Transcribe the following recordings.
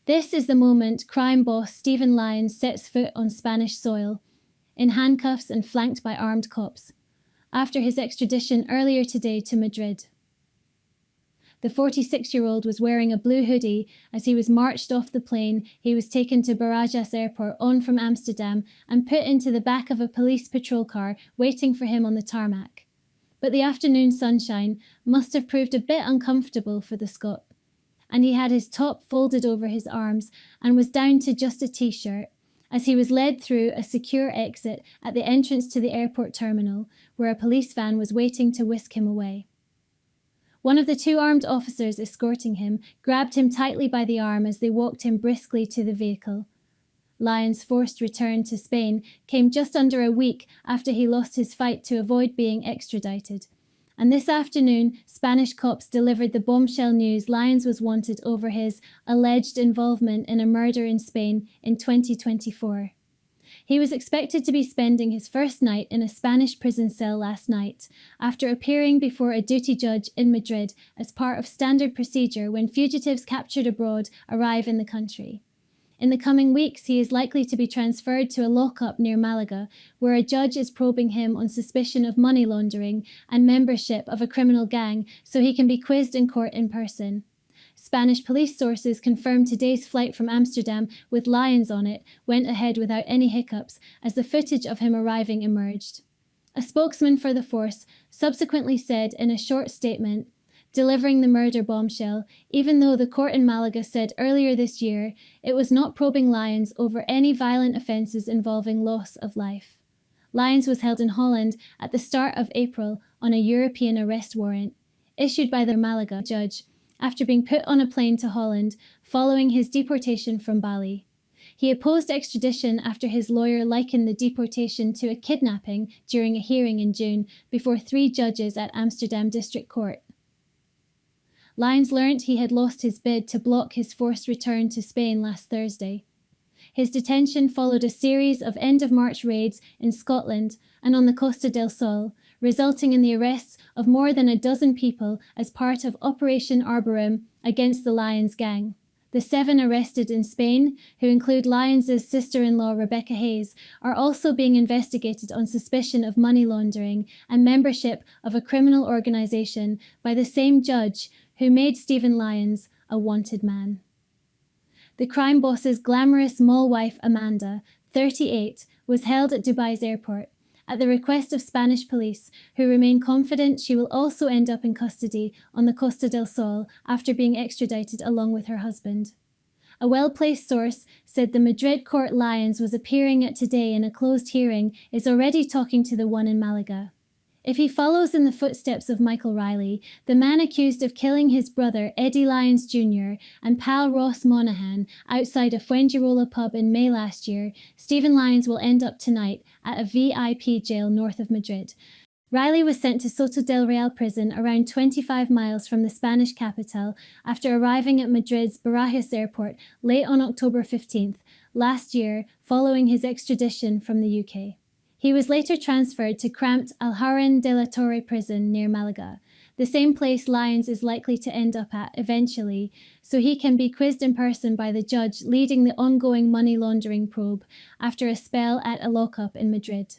This is the moment crime boss Steven Lyons sets foot on Spanish soil, in handcuffs and flanked by armed cops, after his extradition earlier today to Madrid. The 46-year-old was wearing a blue hoodie as he was marched off the plane. He was taken to Barajas Airport on from Amsterdam and put into the back of a police patrol car waiting for him on the tarmac. But the afternoon sunshine must have proved a bit uncomfortable for the Scot, and he had his top folded over his arms and was down to just a t-shirt as he was led through a secure exit at the entrance to the airport terminal, where a police van was waiting to whisk him away. One of the two armed officers escorting him grabbed him tightly by the arm as they walked him briskly to the vehicle. Lyons' forced return to Spain came just under a week after he lost his fight to avoid being extradited. And this afternoon, Spanish cops delivered the bombshell news Lyons was wanted over his alleged involvement in a murder in Spain in 2024. He was expected to be spending his first night in a Spanish prison cell last night, after appearing before a duty judge in Madrid as part of standard procedure when fugitives captured abroad arrive in the country. In the coming weeks, he is likely to be transferred to a lockup near Malaga, where a judge is probing him on suspicion of money laundering and membership of a criminal gang, so he can be quizzed in court in person. Spanish police sources confirmed today's flight from Amsterdam with Lyons on it went ahead without any hiccups as the footage of him arriving emerged. A spokesman for the force subsequently said in a short statement, delivering the murder bombshell, even though the court in Malaga said earlier this year it was not probing Lyons over any violent offences involving loss of life. Lyons was held in Holland at the start of April on a European arrest warrant, issued by the Malaga judge, after being put on a plane to Holland following his deportation from Bali. He opposed extradition after his lawyer likened the deportation to a kidnapping during a hearing in June before 3 judges at Amsterdam District Court. Lyons learnt he had lost his bid to block his forced return to Spain last Thursday. His detention followed a series of end-of-March raids in Scotland and on the Costa del Sol, resulting in the arrests of more than a dozen people as part of Operation Arborimum against the Lyons gang. The 7 arrested in Spain, who include Lyons' sister-in-law Rebecca Hayes, are also being investigated on suspicion of money laundering and membership of a criminal organisation by the same judge who made Steven Lyons a wanted man. The crime boss's glamorous mall wife Amanda, 38, was held at Dubai's airport at the request of Spanish police, who remain confident she will also end up in custody on the Costa del Sol after being extradited along with her husband. A well-placed source said the Madrid court Lyons was appearing at today in a closed hearing is already talking to the one in Malaga. If he follows in the footsteps of Michael Riley, the man accused of killing his brother Eddie Lyons Jr. and pal Ross Monaghan outside a Fuengirola pub in May last year, Steven Lyons will end up tonight at a VIP jail north of Madrid. Riley was sent to Soto del Real prison around 25 miles from the Spanish capital after arriving at Madrid's Barajas Airport late on October 15th last year following his extradition from the UK. He was later transferred to cramped Alhauran de la Torre prison near Malaga, the same place Lyons is likely to end up at eventually, so he can be quizzed in person by the judge leading the ongoing money laundering probe after a spell at a lockup in Madrid.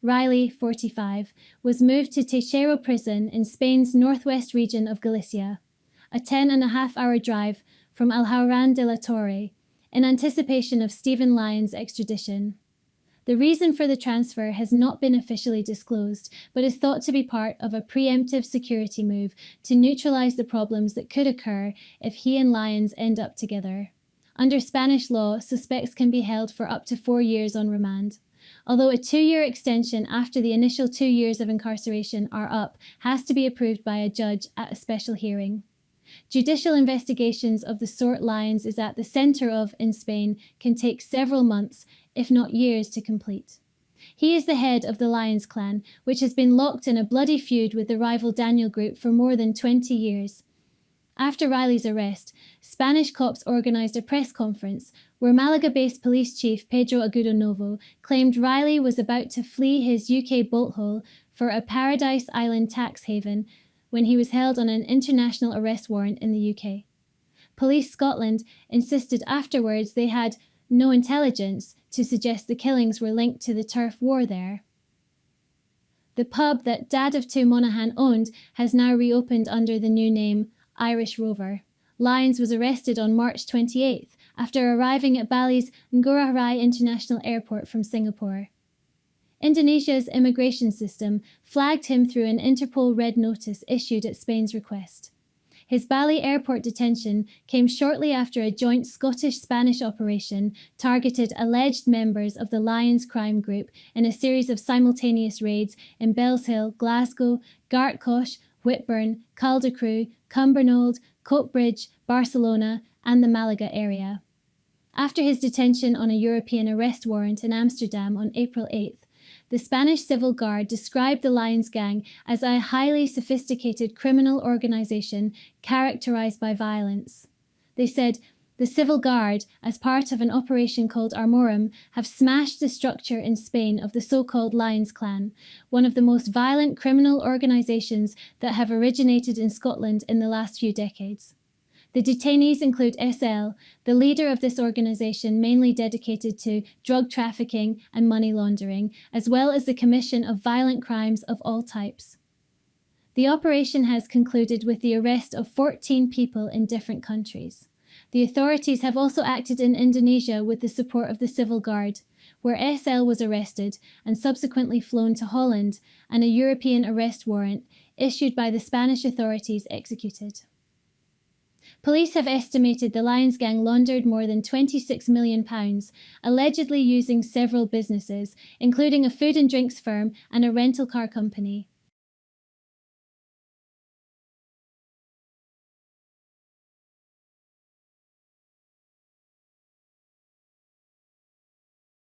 Riley, 45, was moved to Teixeiro prison in Spain's northwest region of Galicia, a 10.5-hour drive from Alhauran de la Torre, in anticipation of Steven Lyons' extradition. The reason for the transfer has not been officially disclosed, but is thought to be part of a preemptive security move to neutralize the problems that could occur if he and Lyons end up together. Under Spanish law, suspects can be held for up to 4 years on remand, although a 2-year extension after the initial 2 years of incarceration are up has to be approved by a judge at a special hearing. Judicial investigations of the sort Lyons is at the centre of in Spain can take several months, if not years, to complete. He is the head of the Lyons clan, which has been locked in a bloody feud with the rival Daniel Group for more than 20 years. After Riley's arrest, Spanish cops organised a press conference where Malaga-based police chief Pedro Agudo Novo claimed Riley was about to flee his UK bolt hole for a Paradise Island tax haven when he was held on an international arrest warrant in the UK. Police Scotland insisted afterwards they had no intelligence to suggest the killings were linked to the turf war there. The pub that Dad of Two Monaghan owned has now reopened under the new name Irish Rover. Lyons was arrested on March 28th after arriving at Bali's Ngurah Rai International Airport from Singapore. Indonesia's immigration system flagged him through an Interpol red notice issued at Spain's request. His Bali airport detention came shortly after a joint Scottish-Spanish operation targeted alleged members of the Lyons crime group in a series of simultaneous raids in Bellshill, Glasgow, Gartcosh, Whitburn, Caldecrew, Cumbernauld, Coatbridge, Barcelona, and the Malaga area. After his detention on a European arrest warrant in Amsterdam on April 8th, the Spanish Civil Guard described the Lyons gang as a highly sophisticated criminal organization characterized by violence. They said, the Civil Guard, as part of an operation called Arborimum, have smashed the structure in Spain of the so-called Lyons clan, one of the most violent criminal organizations that have originated in Scotland in the last few decades. The detainees include SL, the leader of this organization mainly dedicated to drug trafficking and money laundering, as well as the commission of violent crimes of all types. The operation has concluded with the arrest of 14 people in different countries. The authorities have also acted in Indonesia with the support of the Civil Guard, where SL was arrested and subsequently flown to Holland, and a European arrest warrant issued by the Spanish authorities executed. Police have estimated the Lyons gang laundered more than £26 million, allegedly using several businesses, including a food and drinks firm and a rental car company.